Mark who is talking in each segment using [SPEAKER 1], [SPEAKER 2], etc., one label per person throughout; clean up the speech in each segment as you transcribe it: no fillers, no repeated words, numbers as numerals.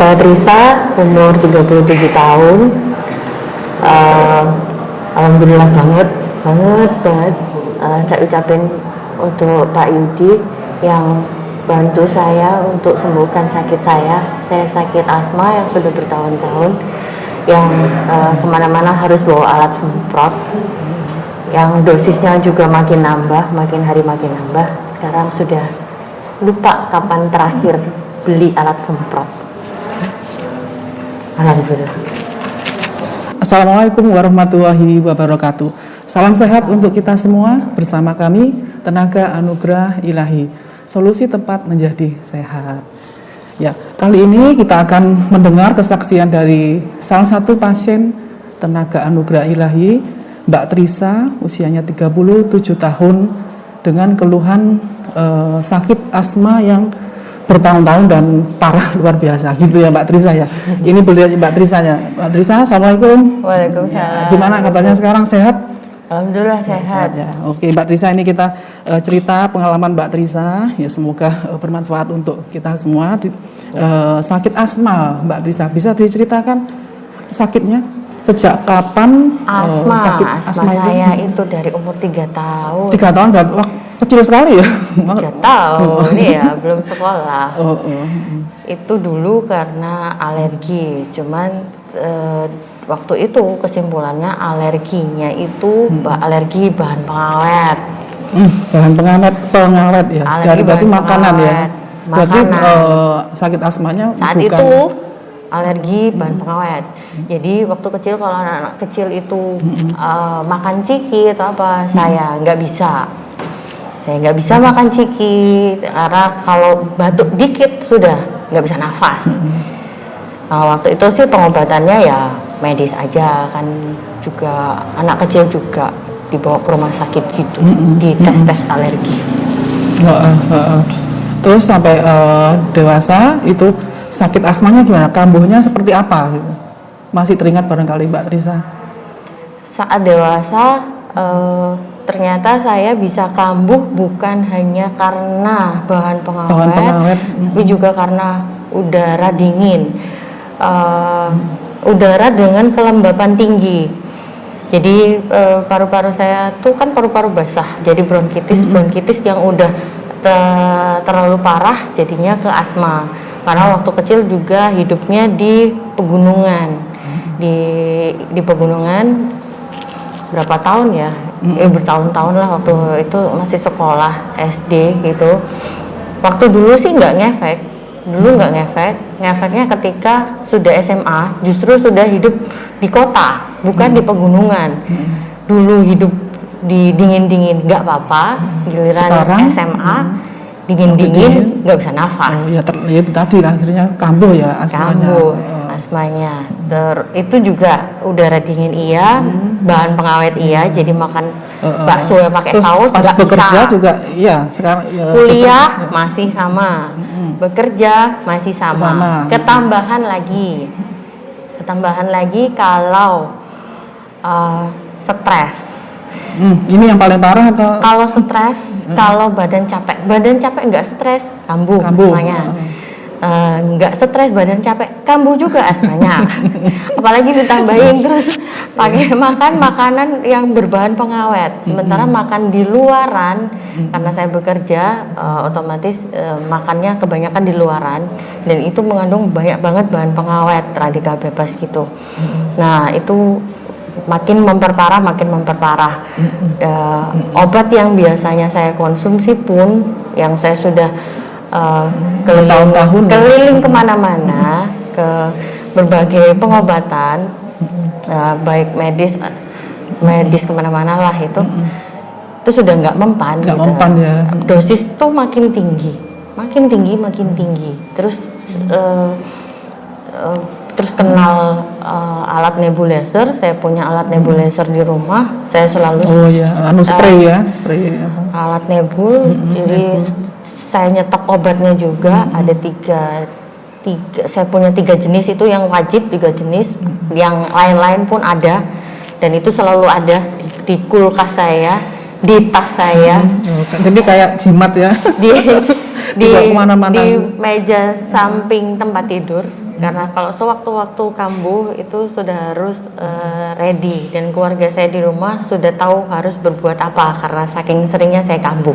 [SPEAKER 1] saya Trisa, umur 37 tahun. Alhamdulillah banget. Saya ucapin untuk Pak Yudi yang bantu saya untuk sembuhkan sakit saya. Saya sakit asma yang sudah bertahun-tahun, yang kemana-mana harus bawa alat semprot, yang dosisnya juga makin nambah, makin hari makin nambah. Sekarang sudah lupa kapan terakhir beli alat semprot. Alhamdulillah.
[SPEAKER 2] Assalamualaikum warahmatullahi wabarakatuh. Salam sehat untuk kita semua bersama kami Tenaga Anugerah Ilahi, solusi tepat menjadi sehat. Ya, kali ini kita akan mendengar kesaksian dari salah satu pasien Tenaga Anugerah Ilahi, Mbak Trisa, usianya 37 tahun dengan keluhan sakit asma yang bertahun-tahun dan parah luar biasa gitu ya Mbak Trisa ya. Ini boleh Mbak Trisanya. Mbak Trisa, Assalamualaikum.
[SPEAKER 1] Waalaikumsalam.
[SPEAKER 2] Gimana kabarnya sekarang, sehat?
[SPEAKER 1] Alhamdulillah sehat.
[SPEAKER 2] Ya. Oke Mbak Trisa, ini kita cerita pengalaman Mbak Trisa. Ya semoga bermanfaat untuk kita semua. Sakit asma Mbak Trisa, bisa diceritakan sakitnya? Sejak kapan sakit asma itu?
[SPEAKER 1] Saya itu dari umur 3 tahun.
[SPEAKER 2] 3 tahun berarti kecil sekali ya?
[SPEAKER 1] 3 tahun, ya belum sekolah. Itu dulu karena alergi, cuman waktu itu kesimpulannya alerginya itu alergi bahan pengawet.
[SPEAKER 2] Bahan pengawet ya? Dari berarti makanan ya? Berarti sakit asmanya
[SPEAKER 1] saat
[SPEAKER 2] bukan
[SPEAKER 1] itu alergi bahan pengawet. Jadi waktu kecil kalau anak-anak kecil itu makan ciki atau apa, saya nggak bisa. Saya nggak bisa makan ciki karena kalau batuk dikit sudah nggak bisa nafas. Nah, waktu itu sih pengobatannya ya medis aja, kan juga anak kecil juga dibawa ke rumah sakit gitu, di tes alergi.
[SPEAKER 2] Terus sampai dewasa itu sakit asmanya gimana? Kambuhnya seperti apa? Gitu? Masih teringat barangkali Mbak Trisa?
[SPEAKER 1] Saat dewasa ternyata saya bisa kambuh bukan hanya karena bahan pengawet, tapi juga karena udara dingin, udara dengan kelembapan tinggi. Jadi paru-paru saya tuh kan paru-paru basah, jadi bronkitis yang udah terlalu parah jadinya ke asma. Karena waktu kecil juga hidupnya di pegunungan, di pegunungan berapa tahun ya? Bertahun-tahun lah, waktu itu masih sekolah SD gitu. Waktu dulu sih nggak ngefek, ngefeknya ketika sudah SMA, justru sudah hidup di kota, bukan di pegunungan. Dulu hidup di dingin-dingin nggak apa-apa, giliran sekarang, SMA dingin-dingin nggak bisa nafas.
[SPEAKER 2] Itu tadi akhirnya kambuh ya asmanya.
[SPEAKER 1] Asmanya. Itu juga udara dingin iya, bahan pengawet iya, jadi makan bakso yang pakai saus
[SPEAKER 2] pas bekerja bisa. Juga iya, sekarang
[SPEAKER 1] kuliah masih sama. Bekerja masih sama. Ketambahan lagi kalau stres.
[SPEAKER 2] Ini yang paling parah atau?
[SPEAKER 1] Kalau stres, kalau badan capek nggak stres, kambuh asmanya. Nggak stres badan capek, kambuh juga asmanya. Apalagi ditambahin terus pakai makan makanan yang berbahan pengawet. Sementara makan di luaran, karena saya bekerja otomatis makannya kebanyakan di luaran, dan itu mengandung banyak banget bahan pengawet, radikal bebas gitu. Nah itu makin memperparah. Obat yang biasanya saya konsumsi pun, yang saya sudah keliling kemana-mana ke berbagai pengobatan, baik medis kemana-mana lah itu sudah nggak mempan.
[SPEAKER 2] Ya.
[SPEAKER 1] Dosis tuh makin tinggi. Terus kenal alat nebulizer. Saya punya alat nebulizer di rumah. Saya selalu
[SPEAKER 2] spray
[SPEAKER 1] alat nebul. Jadi saya nyetok obatnya juga. Ada tiga. Saya punya 3 jenis, itu yang wajib 3 jenis. Yang lain-lain pun ada, dan itu selalu ada di kulkas saya, di tas saya.
[SPEAKER 2] Jadi kayak jimat ya.
[SPEAKER 1] Di meja samping tempat tidur. Karena kalau sewaktu-waktu kambuh itu sudah harus ready, dan keluarga saya di rumah sudah tahu harus berbuat apa karena saking seringnya saya kambuh.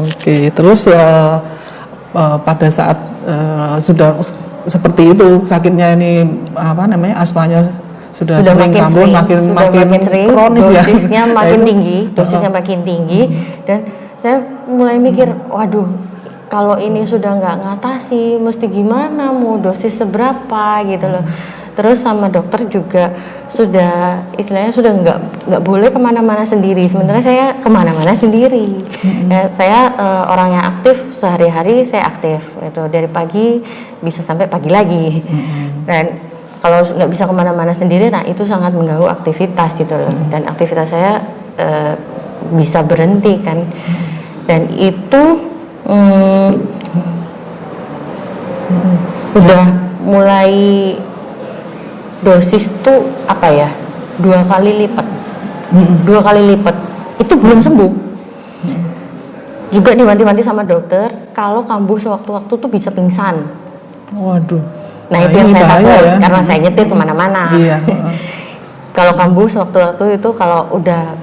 [SPEAKER 2] Oke, terus pada saat sudah seperti itu sakitnya ini asmanya sudah sering
[SPEAKER 1] makin
[SPEAKER 2] kambuh,
[SPEAKER 1] sering,
[SPEAKER 2] makin
[SPEAKER 1] sering,
[SPEAKER 2] kronis
[SPEAKER 1] dosisnya
[SPEAKER 2] ya.
[SPEAKER 1] makin
[SPEAKER 2] Nah,
[SPEAKER 1] tinggi, dosisnya makin tinggi, dan saya mulai mikir, waduh, kalau ini sudah nggak ngatasi, mesti gimana, mau dosis seberapa gitu loh. Terus sama dokter juga sudah istilahnya sudah nggak boleh kemana-mana sendiri. Sebenarnya saya kemana-mana sendiri. Ya, saya orang yang aktif, sehari-hari saya aktif itu dari pagi bisa sampai pagi lagi. Dan kalau nggak bisa kemana-mana sendiri, nah itu sangat mengganggu aktivitas gitu loh. Dan aktivitas saya bisa berhenti kan. Dan itu udah mulai dosis tuh apa ya, 2 kali lipat. 2 kali lipat. Itu belum sembuh. Juga diwanti-wanti sama dokter, kalau kambuh sewaktu-waktu tuh bisa pingsan.
[SPEAKER 2] Waduh.
[SPEAKER 1] Nah itu yang saya takut
[SPEAKER 2] ya.
[SPEAKER 1] karena saya nyetir kemana-mana.
[SPEAKER 2] Iya.
[SPEAKER 1] Kalau kambuh sewaktu-waktu itu kalau udah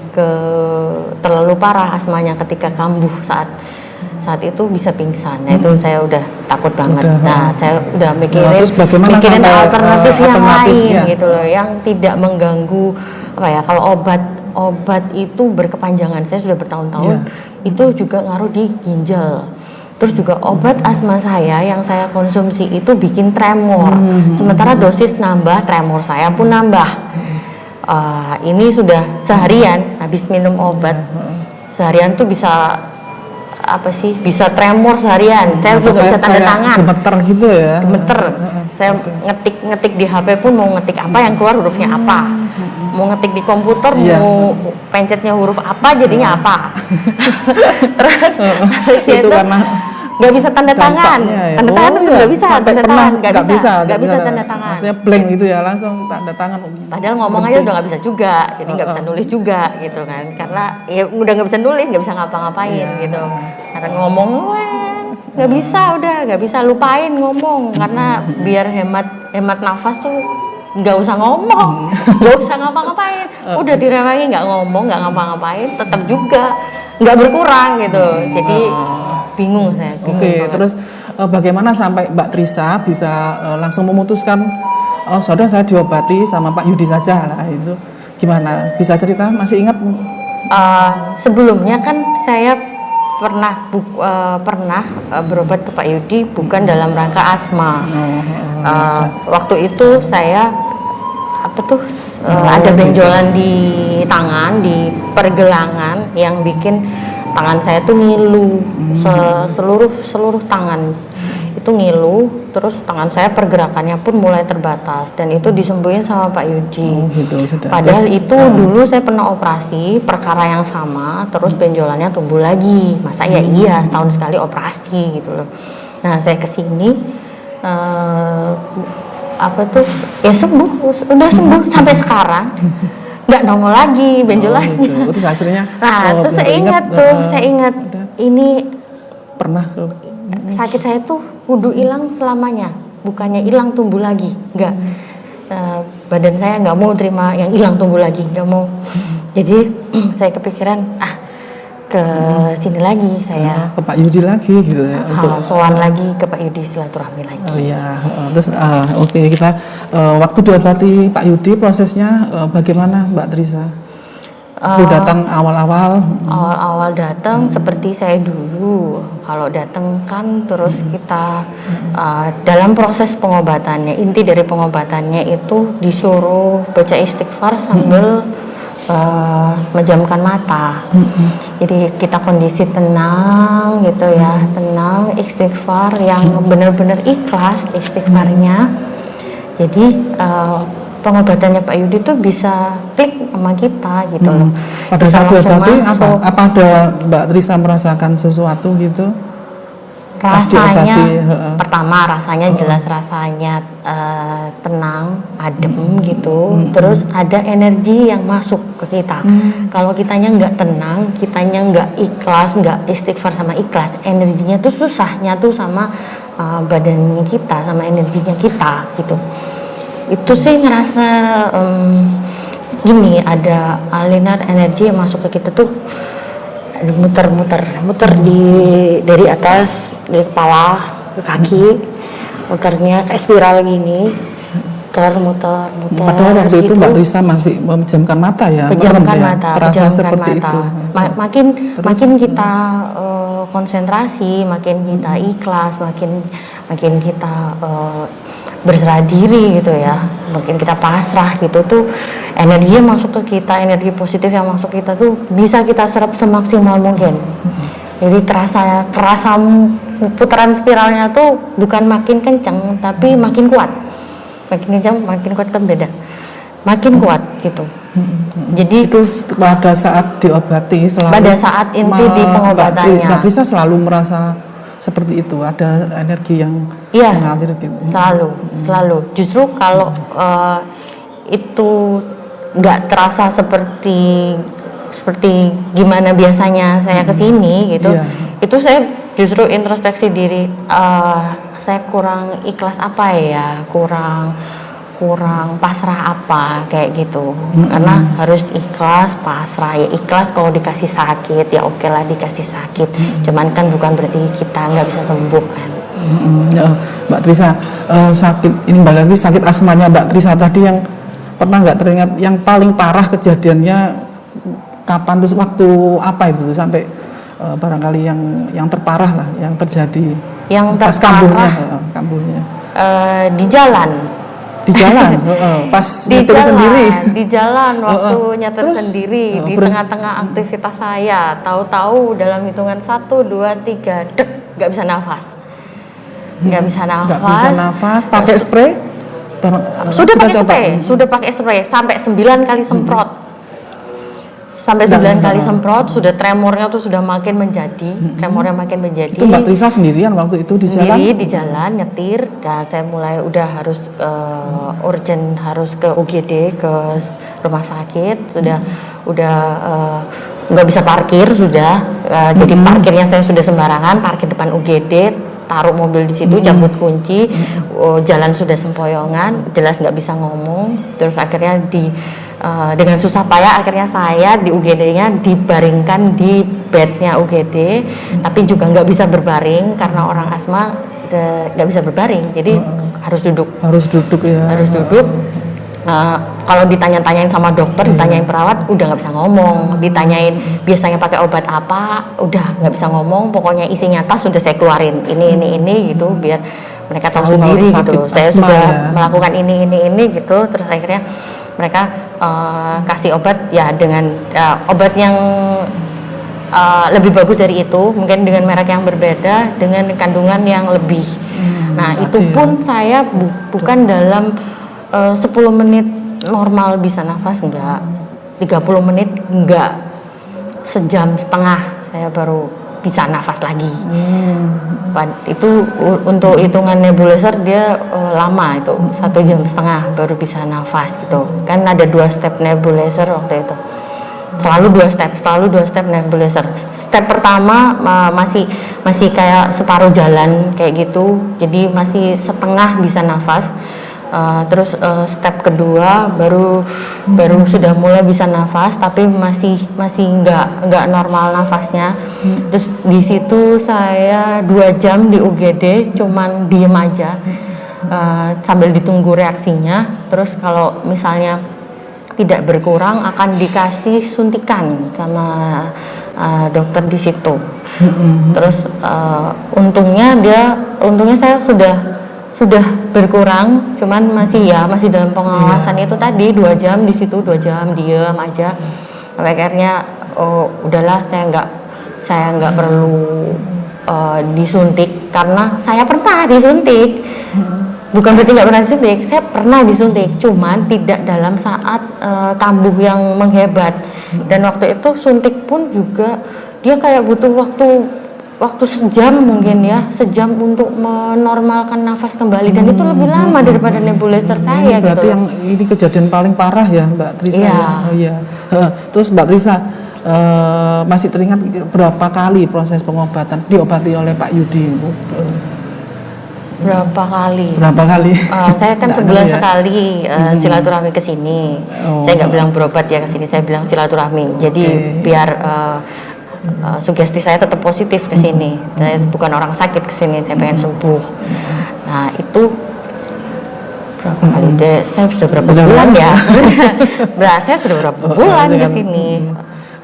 [SPEAKER 1] terlalu parah asmanya ketika kambuh saat itu bisa pingsan. Nah itu saya udah takut banget. Nah saya udah mikirin alternatif yang lain gitu loh, yang tidak mengganggu apa ya. Kalau obat itu berkepanjangan, saya sudah bertahun-tahun itu juga ngaruh di ginjal. Terus juga obat asma saya yang saya konsumsi itu bikin tremor. Sementara dosis nambah, tremor saya pun nambah. Ini sudah seharian habis minum obat. Seharian tuh bisa bisa tremor seharian. Saya juga bisa tanda tangan.
[SPEAKER 2] Gemeter gitu ya.
[SPEAKER 1] Gemeter. Saya ngetik di HP pun mau ngetik apa yang keluar hurufnya apa. Mau ngetik di komputer mau pencetnya huruf apa jadinya apa. Terus
[SPEAKER 2] itu karena
[SPEAKER 1] nggak bisa tanda tangan, tanda tangan itu nggak bisa, tanda tangan nggak bisa tanda tangan.
[SPEAKER 2] Maksudnya blank gitu ya, langsung tanda tangan.
[SPEAKER 1] Padahal ngomong aja udah nggak bisa juga, jadi nggak bisa nulis juga gitu kan, karena ya udah nggak bisa nulis, nggak bisa ngapa-ngapain gitu. Karena ngomong nggak bisa, udah nggak bisa, lupain ngomong, karena biar hemat nafas tuh nggak usah ngomong, nggak usah ngapa-ngapain, udah direwangi nggak ngomong, nggak ngapa-ngapain, tetap juga nggak berkurang gitu. Jadi bingung saya.
[SPEAKER 2] Oke, terus bagaimana sampai Mbak Trisa bisa langsung memutuskan sudah saya diobati sama Pak Yudi saja lah, itu gimana? Bisa cerita? Masih ingat?
[SPEAKER 1] Sebelumnya kan saya pernah berobat ke Pak Yudi bukan dalam rangka asma. Waktu itu saya ada benjolan di tangan, di pergelangan yang bikin tangan saya tuh ngilu, seluruh tangan itu ngilu, terus tangan saya pergerakannya pun mulai terbatas, dan itu disembuhin sama Pak Yudi. Padahal itu dulu saya pernah operasi perkara yang sama, terus benjolannya tumbuh lagi. Masa iya setahun sekali operasi gitu loh. Nah saya kesini sembuh, udah sembuh sampai sekarang. Nggak nongol lagi benjolannya.
[SPEAKER 2] Terus akhirnya
[SPEAKER 1] terus saya ingat ini
[SPEAKER 2] pernah
[SPEAKER 1] sakit saya tuh kudu hilang selamanya, bukannya hilang tumbuh lagi, nggak. Badan saya nggak mau terima yang hilang tumbuh lagi, nggak mau. Jadi saya kepikiran ke sini lagi, saya
[SPEAKER 2] ke Pak Yudi lagi gitu ya,
[SPEAKER 1] sowan lagi ke Pak Yudi, silaturahmi lagi.
[SPEAKER 2] Terus kita waktu diobati Pak Yudi prosesnya bagaimana Mbak Trisa? Datang awal-awal
[SPEAKER 1] datang seperti saya dulu. Kalau datang kan terus kita dalam proses pengobatannya, inti dari pengobatannya itu disuruh baca istighfar sambil menjamkan mata. Jadi kita kondisi tenang gitu ya, tenang, istighfar yang benar-benar ikhlas istighfarnya. Jadi pengobatannya Pak Yudi tuh bisa klik sama kita gitu loh.
[SPEAKER 2] Pada saat diobati apa ada Mbak Trisa merasakan sesuatu gitu?
[SPEAKER 1] Rasanya pertama rasanya jelas rasanya tenang, adem gitu. Terus ada energi yang masuk ke kita. Kalau kitanya nggak tenang, kitanya nggak ikhlas, nggak istighfar sama ikhlas, energinya tuh susah nyatu sama badan kita sama energinya kita gitu. Itu sih ngerasa gini, ada aliran energi yang masuk ke kita tuh muter dari atas, dari kepala ke kaki, muternya kayak spiral gini, muter.
[SPEAKER 2] Padahal waktu itu
[SPEAKER 1] gitu.
[SPEAKER 2] Mbak Trisa masih memejamkan mata ya,
[SPEAKER 1] Pejamkan
[SPEAKER 2] merem
[SPEAKER 1] mata,
[SPEAKER 2] terasa
[SPEAKER 1] pejamkan
[SPEAKER 2] seperti
[SPEAKER 1] mata.
[SPEAKER 2] itu.
[SPEAKER 1] Makin kita konsentrasi, makin kita ikhlas, makin kita berserah diri gitu ya, makin kita pasrah gitu tuh, energi yang masuk ke kita, energi positif yang masuk kita tuh bisa kita serap semaksimal mungkin. Jadi kerasa putaran spiralnya tuh bukan makin kencang tapi makin kuat. Makin kencang, makin kuat kan beda. Makin kuat gitu. Jadi
[SPEAKER 2] itu pada saat diobati,
[SPEAKER 1] pada saat inti di pengobatannya,
[SPEAKER 2] Mbak Trisa selalu merasa seperti itu, ada energi yang mengalir gitu.
[SPEAKER 1] Selalu. Justru kalau itu nggak terasa seperti gimana biasanya saya kesini gitu, itu saya justru introspeksi diri, saya kurang ikhlas apa ya, kurang pasrah apa kayak gitu. Karena harus ikhlas, pasrah. Ya ikhlas kalau dikasih sakit, ya oke lah dikasih sakit, cuman kan bukan berarti kita nggak bisa sembuh kan.
[SPEAKER 2] Mbak Trisa, sakit ini balik lagi, sakit asmanya Mbak Trisa tadi yang pernah nggak teringat yang paling parah kejadiannya kapan, terus waktu apa itu sampai barangkali yang terparah lah yang terjadi
[SPEAKER 1] yang
[SPEAKER 2] pas kambuhnya
[SPEAKER 1] di jalan
[SPEAKER 2] pas
[SPEAKER 1] di
[SPEAKER 2] nyetir
[SPEAKER 1] jalan,
[SPEAKER 2] sendiri
[SPEAKER 1] di jalan waktu nyetir
[SPEAKER 2] terus,
[SPEAKER 1] sendiri di tengah-tengah aktivitas saya, tahu-tahu dalam hitungan 1, 2, 3 dek nggak bisa nafas,
[SPEAKER 2] pakai spray
[SPEAKER 1] sudah pakai spray sampai 9 kali semprot. Sampai 9 kali semprot, sudah tremornya tuh sudah makin menjadi, Itu
[SPEAKER 2] Mbak Trisa sendirian waktu itu di jalan?
[SPEAKER 1] Sendiri di jalan, nyetir, dan saya mulai udah harus urgent, harus ke UGD, ke rumah sakit, udah nggak bisa parkir sudah, jadi parkirnya saya sudah sembarangan, parkir depan UGD, taruh mobil di situ, cabut kunci, jalan sudah sempoyongan, jelas nggak bisa ngomong, terus akhirnya dengan susah payah akhirnya saya di UGD-nya dibaringkan di bednya UGD, tapi juga nggak bisa berbaring karena orang asma nggak bisa berbaring, jadi harus duduk ya. Kalau ditanya-tanyain sama dokter, ditanyain perawat, udah nggak bisa ngomong, ditanyain biasanya pakai obat apa, udah nggak bisa ngomong, pokoknya isinya tas sudah saya keluarin ini gitu biar mereka tahu sendiri gitu, saya sudah melakukan ini gitu, terus akhirnya mereka kasih obat ya dengan obat yang lebih bagus dari itu, mungkin dengan merek yang berbeda, dengan kandungan yang lebih. Nah itu pun saya bukan dalam 10 menit normal bisa nafas, enggak, 30 menit enggak, sejam setengah saya baru bisa nafas lagi. Itu untuk hitungan nebulizer dia lama, itu 1,5 jam baru bisa nafas gitu. Kan ada 2 step nebulizer waktu itu. Selalu 2 step nebulizer. Step pertama masih kayak separuh jalan kayak gitu. Jadi masih setengah bisa nafas. Terus step kedua baru sudah mulai bisa nafas, tapi masih nggak normal nafasnya. Terus di situ saya 2 jam di UGD cuman diem aja, sambil ditunggu reaksinya. Terus kalau misalnya tidak berkurang akan dikasih suntikan sama dokter di situ. Terus untungnya saya sudah berkurang, cuman masih dalam pengawasan itu tadi 2 jam di situ, 2 jam diem aja. Sampai akhirnya udahlah saya nggak perlu disuntik, karena saya pernah disuntik. Bukan berarti nggak pernah disuntik, saya pernah disuntik, cuman tidak dalam saat kambuh yang menghebat. Dan waktu itu suntik pun juga dia kayak butuh waktu sejam mungkin ya, sejam untuk menormalkan nafas kembali, dan itu lebih lama daripada nebulizer saya.
[SPEAKER 2] Berarti
[SPEAKER 1] gitu.
[SPEAKER 2] Yang ini kejadian paling parah ya Mbak Trisa. Iya. Terus Mbak Trisa masih teringat berapa kali proses pengobatan diobati oleh Pak Yudi?
[SPEAKER 1] Berapa kali?
[SPEAKER 2] Berapa kali?
[SPEAKER 1] Saya kan
[SPEAKER 2] Nggak
[SPEAKER 1] sebulan
[SPEAKER 2] tahu ya.
[SPEAKER 1] sekali silaturahmi ke sini.
[SPEAKER 2] Oh.
[SPEAKER 1] Saya nggak bilang berobat ya ke sini, saya bilang silaturahmi. Jadi
[SPEAKER 2] Oke.
[SPEAKER 1] biar sugesti saya tetap positif ke sini. Saya bukan orang sakit ke sini, saya pengen sembuh. Nah, itu berapa kali deh? Saya sudah berapa
[SPEAKER 2] Sudah
[SPEAKER 1] bulan
[SPEAKER 2] berapa?
[SPEAKER 1] ya? Nah, saya sudah berapa bulan ke sini?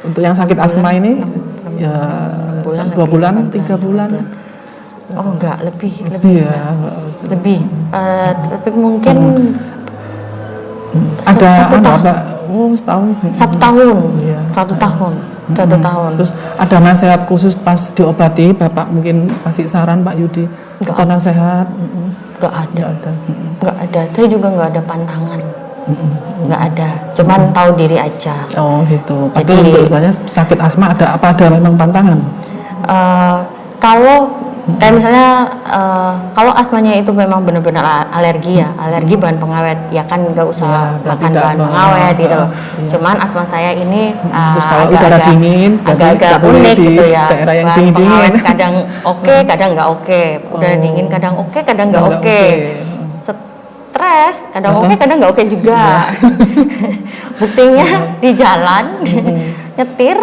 [SPEAKER 2] Untuk yang sakit asma ini ya
[SPEAKER 1] bulan
[SPEAKER 2] 2
[SPEAKER 1] lebih,
[SPEAKER 2] bulan,
[SPEAKER 1] 8
[SPEAKER 2] 3 bulan.
[SPEAKER 1] Oh enggak, lebih
[SPEAKER 2] Ya.
[SPEAKER 1] lebih tapi mungkin
[SPEAKER 2] Ada
[SPEAKER 1] satu tahun.
[SPEAKER 2] apa? Oh, setahun.
[SPEAKER 1] 1 tahun.
[SPEAKER 2] Iya.
[SPEAKER 1] 1 tahun. 1 tahun.
[SPEAKER 2] Terus ada nasihat khusus pas diobati, Bapak mungkin kasih saran Pak Yudi atau nasihat?
[SPEAKER 1] Enggak ada.
[SPEAKER 2] Nggak ada.
[SPEAKER 1] Enggak ada. Saya juga enggak ada pantangan. Enggak ada. Cuman tahu diri aja.
[SPEAKER 2] Oh gitu. Tapi
[SPEAKER 1] Jadi-
[SPEAKER 2] untuk sebenarnya sakit asma ada apa, ada memang pantangan?
[SPEAKER 1] Kalau kayak misalnya kalau asmanya itu memang benar-benar alergi ya, alergi bahan pengawet, ya kan nggak usah
[SPEAKER 2] Ya, berarti
[SPEAKER 1] makan
[SPEAKER 2] tidak
[SPEAKER 1] bahan
[SPEAKER 2] apa-
[SPEAKER 1] pengawet gitu loh.
[SPEAKER 2] iya.
[SPEAKER 1] Cuman asma saya ini
[SPEAKER 2] Terus kalau udara dingin, berarti
[SPEAKER 1] agak-agak
[SPEAKER 2] nggak boleh
[SPEAKER 1] unik
[SPEAKER 2] di
[SPEAKER 1] gitu ya.
[SPEAKER 2] daerah yang
[SPEAKER 1] Bahan
[SPEAKER 2] dingin-dingin.
[SPEAKER 1] pengawet kadang oke, kadang nggak oke. Udara dingin kadang oke, kadang nggak
[SPEAKER 2] Nggak
[SPEAKER 1] oke.
[SPEAKER 2] oke.
[SPEAKER 1] Stres kadang oke, kadang nggak oke juga. Buktinya di jalan nyetir,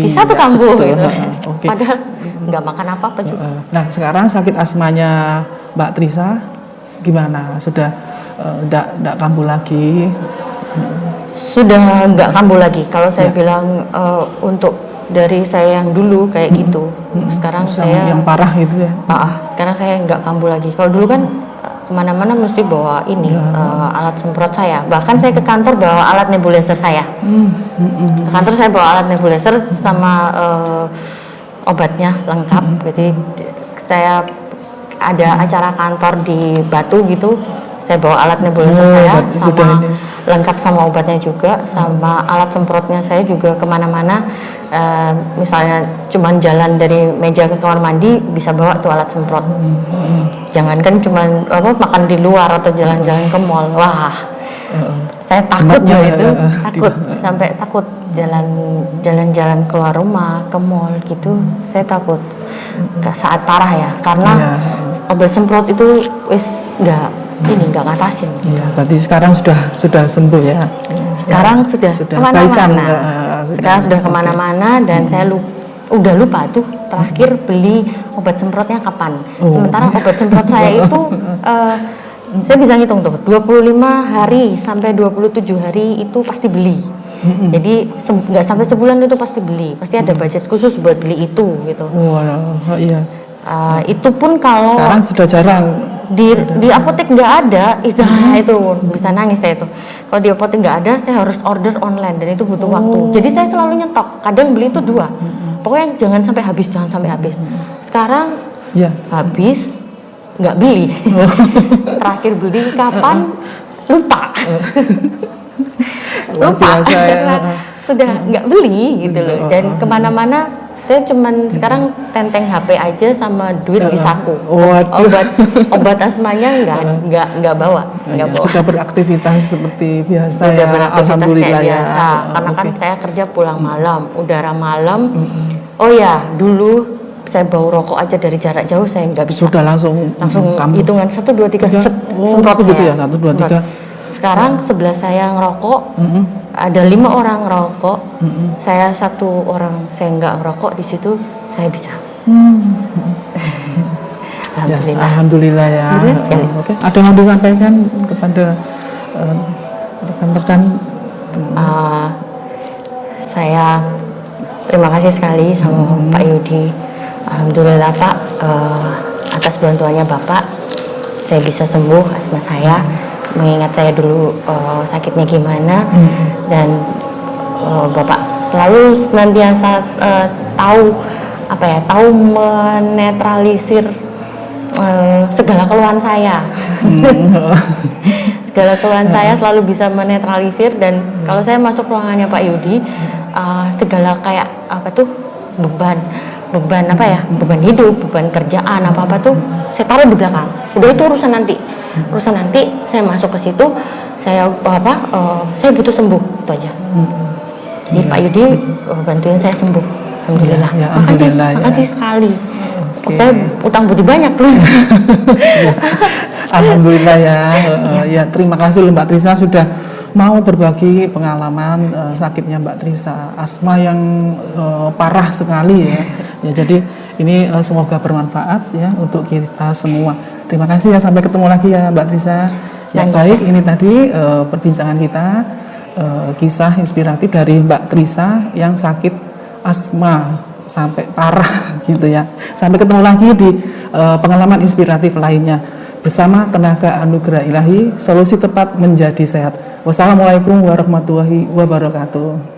[SPEAKER 1] bisa tuh
[SPEAKER 2] iya,
[SPEAKER 1] kambuh
[SPEAKER 2] betul.
[SPEAKER 1] gitu.
[SPEAKER 2] Oke.
[SPEAKER 1] Padahal nggak makan apa-apa juga.
[SPEAKER 2] Nah sekarang sakit asmanya Mbak Trisa gimana? Sudah enggak kambuh lagi?
[SPEAKER 1] Sudah nggak kambuh lagi. Kalau saya
[SPEAKER 2] Ya.
[SPEAKER 1] bilang untuk dari saya yang dulu kayak gitu, sekarang
[SPEAKER 2] Sama
[SPEAKER 1] saya
[SPEAKER 2] yang parah gitu ya?
[SPEAKER 1] sekarang saya nggak kambuh lagi. Kalau dulu kan kemana-mana mesti bawa ini alat semprot saya. Bahkan saya ke kantor bawa alat nebulizer saya. Ke kantor saya bawa alat nebulizer sama obatnya lengkap. Jadi saya ada acara kantor di Batu gitu, saya bawa alat nebulizer saya
[SPEAKER 2] berarti sudah
[SPEAKER 1] sama
[SPEAKER 2] ini.
[SPEAKER 1] lengkap sama obatnya juga, sama alat semprotnya saya juga kemana-mana. Misalnya cuman jalan dari meja ke kamar mandi bisa bawa tuh alat semprot. Jangankan cuman makan di luar atau jalan-jalan ke mall, wah saya takut
[SPEAKER 2] Sematnya,
[SPEAKER 1] loh itu,
[SPEAKER 2] ya,
[SPEAKER 1] takut sampai takut jalan-jalan keluar rumah ke mall gitu, saya takut saat parah ya, karena
[SPEAKER 2] Iya.
[SPEAKER 1] obat semprot itu wis nggak ngatasin.
[SPEAKER 2] Iya, berarti sekarang sudah sembuh ya?
[SPEAKER 1] Sekarang sudah
[SPEAKER 2] baikan.
[SPEAKER 1] kemana-mana. Sekarang sudah kemana-mana dan saya udah lupa tuh terakhir beli obat semprotnya kapan. Sementara obat semprot saya itu saya bisa ngitung tuh 25 hari sampai 27 hari itu pasti beli. Jadi nggak sampai sebulan itu pasti beli. Pasti ada budget khusus buat beli itu gitu.
[SPEAKER 2] Wow, iya.
[SPEAKER 1] Itu pun kalau
[SPEAKER 2] Sekarang sudah jarang.
[SPEAKER 1] di apotek nggak ada itu bisa nangis saya itu. Kalau di apotek nggak ada, saya harus order online dan itu butuh waktu. Jadi saya selalu nyetok, kadang beli itu 2, pokoknya jangan sampai habis. Sekarang
[SPEAKER 2] Ya.
[SPEAKER 1] habis nggak beli. Terakhir beli kapan lupa.
[SPEAKER 2] Luar biasa ya.
[SPEAKER 1] Karena sudah nggak beli gitu loh. Dan kemana-mana saya cuman sekarang tenteng HP aja sama duit di saku.
[SPEAKER 2] Waduh.
[SPEAKER 1] Obat asmanya nggak bawa.
[SPEAKER 2] Ya, sudah beraktivitas seperti biasa
[SPEAKER 1] Sudah
[SPEAKER 2] ya.
[SPEAKER 1] beraktivitas
[SPEAKER 2] Alhamdulillah
[SPEAKER 1] kayak
[SPEAKER 2] ya.
[SPEAKER 1] biasa. Karena kan
[SPEAKER 2] Oke.
[SPEAKER 1] saya kerja pulang malam, udara malam. Oh ya, dulu saya bau rokok aja dari jarak jauh saya nggak bisa.
[SPEAKER 2] Sudah langsung kambuh.
[SPEAKER 1] Hitungan 1, 2, 3
[SPEAKER 2] semprot gitu ya, 1, 2, 3.
[SPEAKER 1] Sekarang sebelah saya ngerokok, ada 5 orang ngerokok, saya 1 orang saya nggak ngerokok, di situ saya bisa.
[SPEAKER 2] Ya,
[SPEAKER 1] Alhamdulillah.
[SPEAKER 2] Alhamdulillah ya.
[SPEAKER 1] Alhamdulillah sekali.
[SPEAKER 2] Oke. Ada yang mau disampaikan kepada rekan-rekan?
[SPEAKER 1] Saya terima kasih sekali sama Pak Yudi. Alhamdulillah Pak, atas bantuannya Bapak, saya bisa sembuh asma saya. Mengingat saya dulu sakitnya gimana, dan Bapak selalu senantiasa tahu menetralisir segala keluhan saya. Segala keluhan saya selalu bisa menetralisir, dan kalau saya masuk ruangannya Pak Yudi, segala kayak beban hidup, beban kerjaan apa tuh saya taruh di belakang. Udah itu urusan nanti saya masuk ke situ, saya butuh sembuh, itu aja. Jadi Pak Yudi bantuin saya sembuh, alhamdulillah.
[SPEAKER 2] Ya, alhamdulillah,
[SPEAKER 1] makasih sekali. Saya utang budi banyak loh.
[SPEAKER 2] Ya, alhamdulillah ya. Ya, terima kasih Mbak Trisa sudah mau berbagi pengalaman sakitnya Mbak Trisa, asma yang parah sekali ya. Ya, jadi ini semoga bermanfaat ya untuk kita semua. Terima kasih ya, sampai ketemu lagi ya Mbak Trisa. Ya, baik, ini tadi perbincangan kita, kisah inspiratif dari Mbak Trisa yang sakit asma sampai parah gitu ya. Sampai ketemu lagi di pengalaman inspiratif lainnya bersama Tenaga Anugerah Ilahi, solusi tepat menjadi sehat. Wassalamualaikum warahmatullahi wabarakatuh.